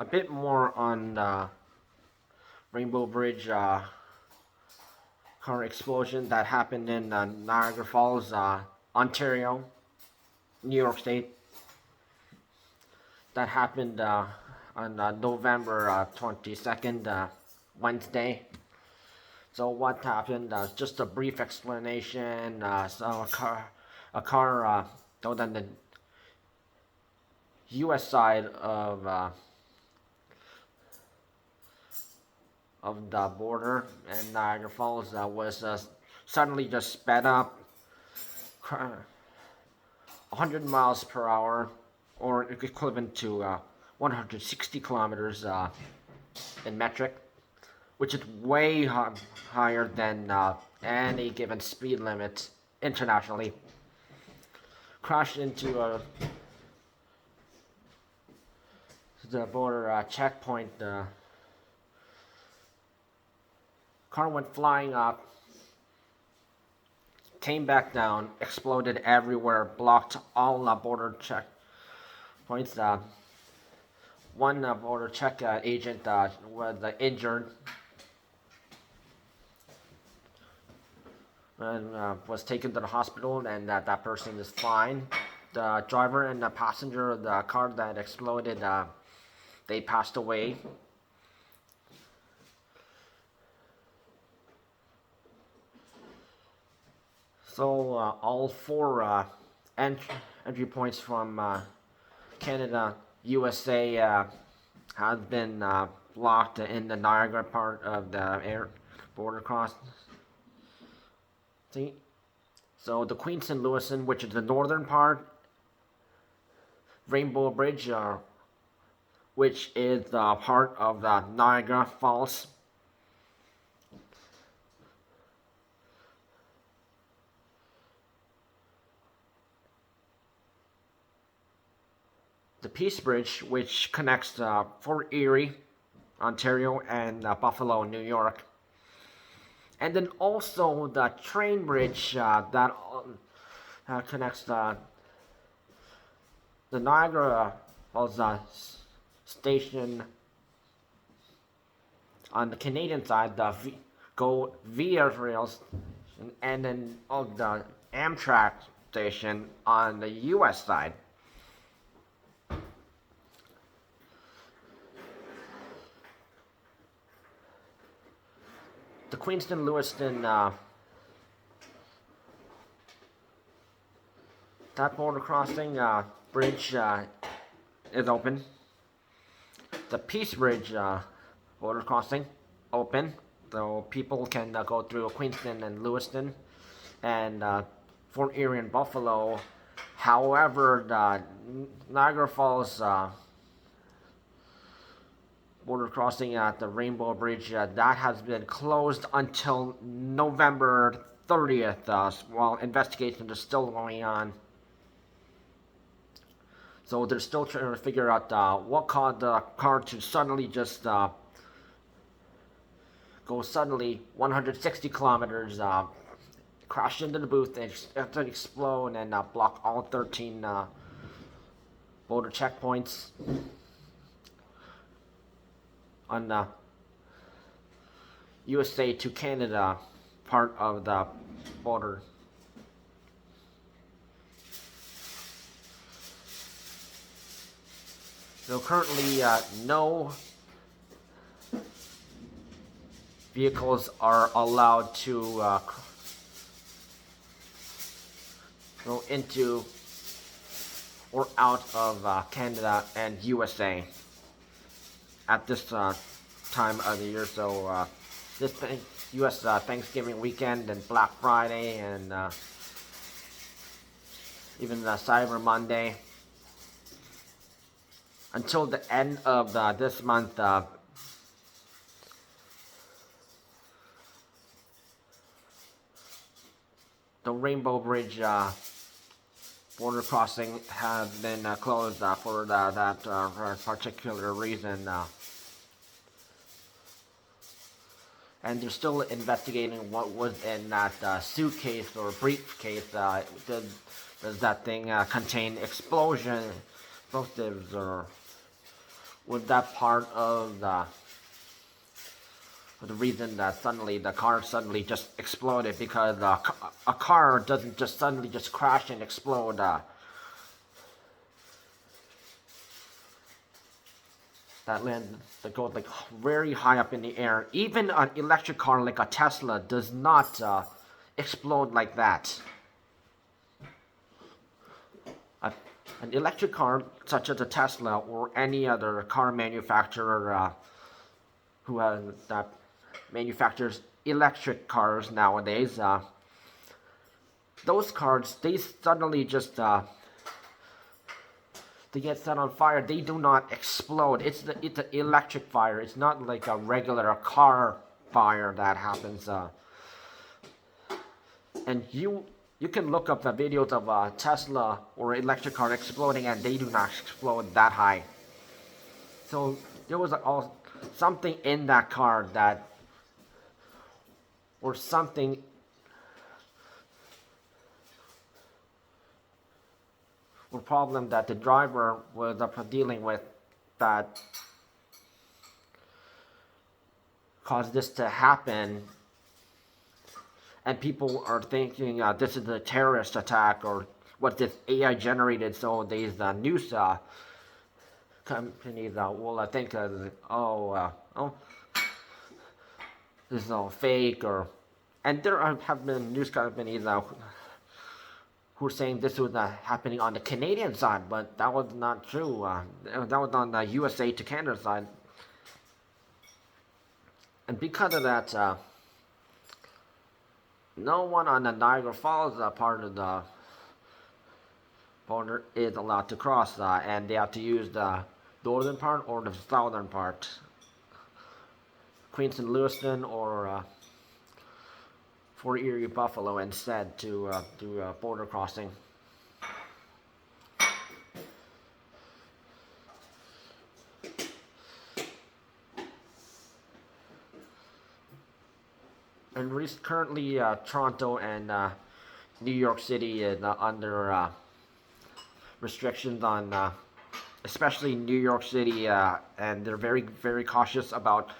a bit more on Rainbow Bridge car explosion that happened in Niagara Falls, Ontario, New York State. That happened on November 22nd, Wednesday. So what happened? Just a brief explanation. So a car on the U.S. side of the border in Niagara Falls was suddenly just sped up 100 miles per hour, or equivalent to 160 kilometers in metric, which is way higher than any given speed limit internationally. Crashed into the border checkpoint. Car went flying up, came back down, exploded everywhere, blocked all border checkpoints. One border check agent was injured and was taken to the hospital, and that person is fine. The driver and the passenger of the car that exploded, they passed away. So all four entry points from Canada, USA have been blocked in the Niagara part of the border crossing. So the Queenston-Lewiston, which is the northern part, Rainbow Bridge, which is part of the Niagara Falls. The Peace Bridge, which connects Fort Erie, Ontario, and Buffalo, New York. And then also the train bridge that connects the Niagara Falls station on the Canadian side, go via rails, and then the Amtrak station on the U.S. side. The Queenston-Lewiston that border crossing bridge is open. The Peace Bridge border crossing open, so people can go through Queenston and Lewiston and Fort Erie and Buffalo. However, the Niagara Falls border crossing at the Rainbow Bridge that has been closed until November 30th while investigations are still going on. So they're still trying to figure out what caused the car to suddenly just go suddenly 160 kilometers, crash into the booth and explode and block all 13 border checkpoints on the USA to Canada part of the border. So currently no vehicles are allowed to go into or out of Canada and USA at this time of the year. So this U.S. Thanksgiving weekend and Black Friday and even Cyber Monday until the end of this month. The Rainbow Bridge border crossing has been closed for that particular reason. And they're still investigating what was in that suitcase or briefcase. Does that thing contain explosives, or was that part of the reason that suddenly the car suddenly just exploded, because a car doesn't just suddenly just crash and explode. That goes like very high up in the air. Even an electric car like a Tesla does not explode like that. A, an electric car such as a Tesla or any other car manufacturer who manufactures electric cars nowadays, those cars, they suddenly just they get set on fire. They do not explode. It's an electric fire. It's not like a regular car fire that happens. And you can look up the videos of a Tesla or electric car exploding, and they do not explode that high. So there was something in that car or something or problem that the driver was dealing with that caused this to happen. And people are thinking this is a terrorist attack, or what this AI generated. So these news companies will think, this is all fake, and there have been news companies who are saying this was happening on the Canadian side, but that was not true. That was on the USA to Canada side. And because of that, no one on the Niagara Falls part of the border is allowed to cross, and they have to use the northern part or the southern part, Queenston-Lewiston or for Erie, Buffalo instead to do border crossing. And currently, Toronto and New York City is under restrictions on, especially New York City, and they're very, very cautious about.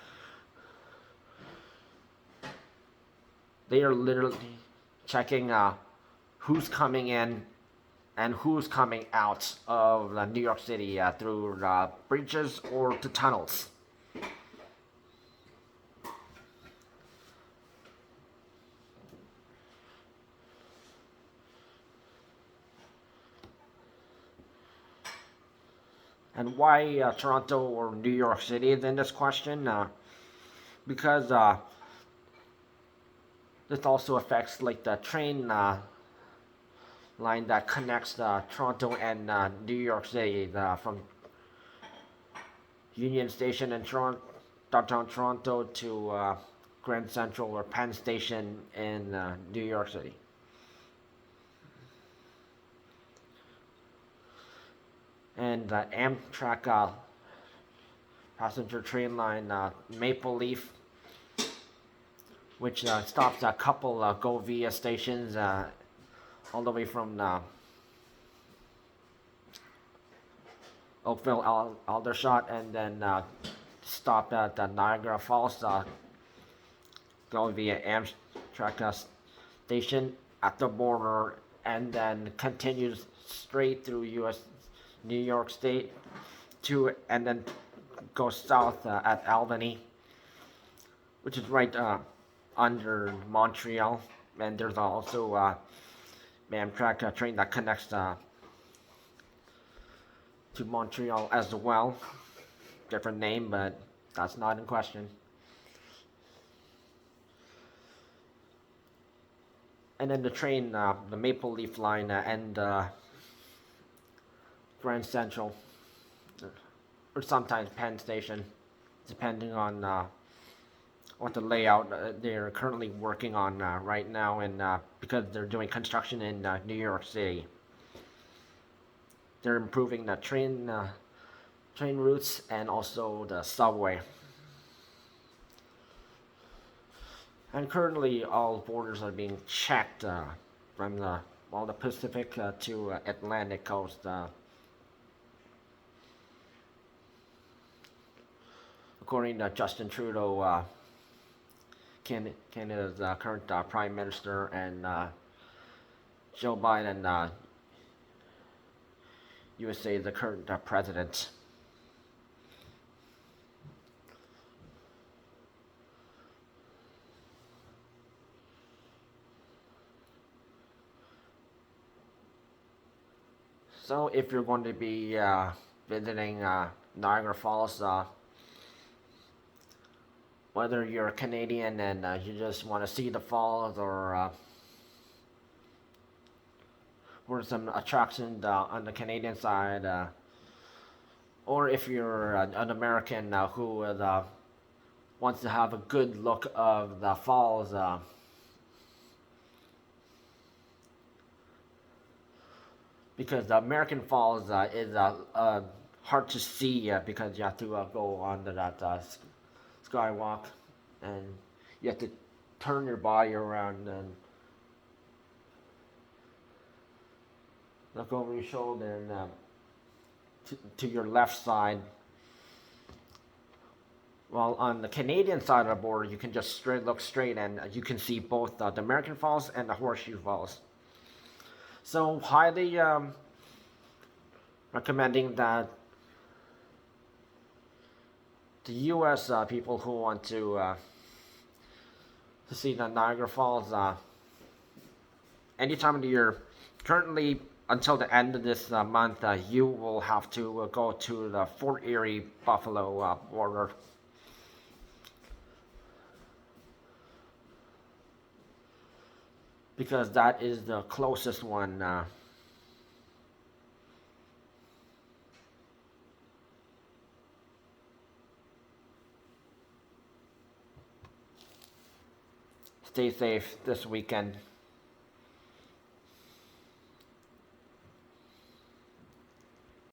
They are literally checking who's coming in and who's coming out of New York City through bridges or to tunnels. And why Toronto or New York City is in this question? Because this also affects like the train line that connects Toronto and New York City from Union Station in downtown Toronto to Grand Central or Penn Station in New York City. And the Amtrak passenger train line Maple Leaf, which stops a couple Go Via stations all the way from Oakville, Aldershot, and then stop at the Niagara Falls Go Via Amtrak station at the border, and then continues straight through New York State and then goes south at Albany, which is right under Montreal. And there's also Amtrak train that connects to Montreal as well. Different name, but that's not in question. And then the train, the Maple Leaf line, and Grand Central, or sometimes Penn Station, depending on what the layout they're currently working on right now, and because they're doing construction in New York City. They're improving the train routes and also the subway. And currently, all borders are being checked from all the Pacific to Atlantic coast. according to Justin Trudeau, Canada's current Prime Minister, and Joe Biden, USA, the current president. So if you're going to be visiting Niagara Falls, whether you're a Canadian and you just want to see the falls, or some attraction on the Canadian side, or if you're an American who wants to have a good look of the falls, because the American Falls is hard to see because you have to go on that skywalk, and you have to turn your body around and look over your shoulder and to your left side. While on the Canadian side of the border, you can just look straight, and you can see both the American Falls and the Horseshoe Falls. So highly recommending that the U.S. People who want to see the Niagara Falls any time of the year. Currently, until the end of this month, you will have to go to the Fort Erie Buffalo border. Because that is the closest one. Stay safe this weekend.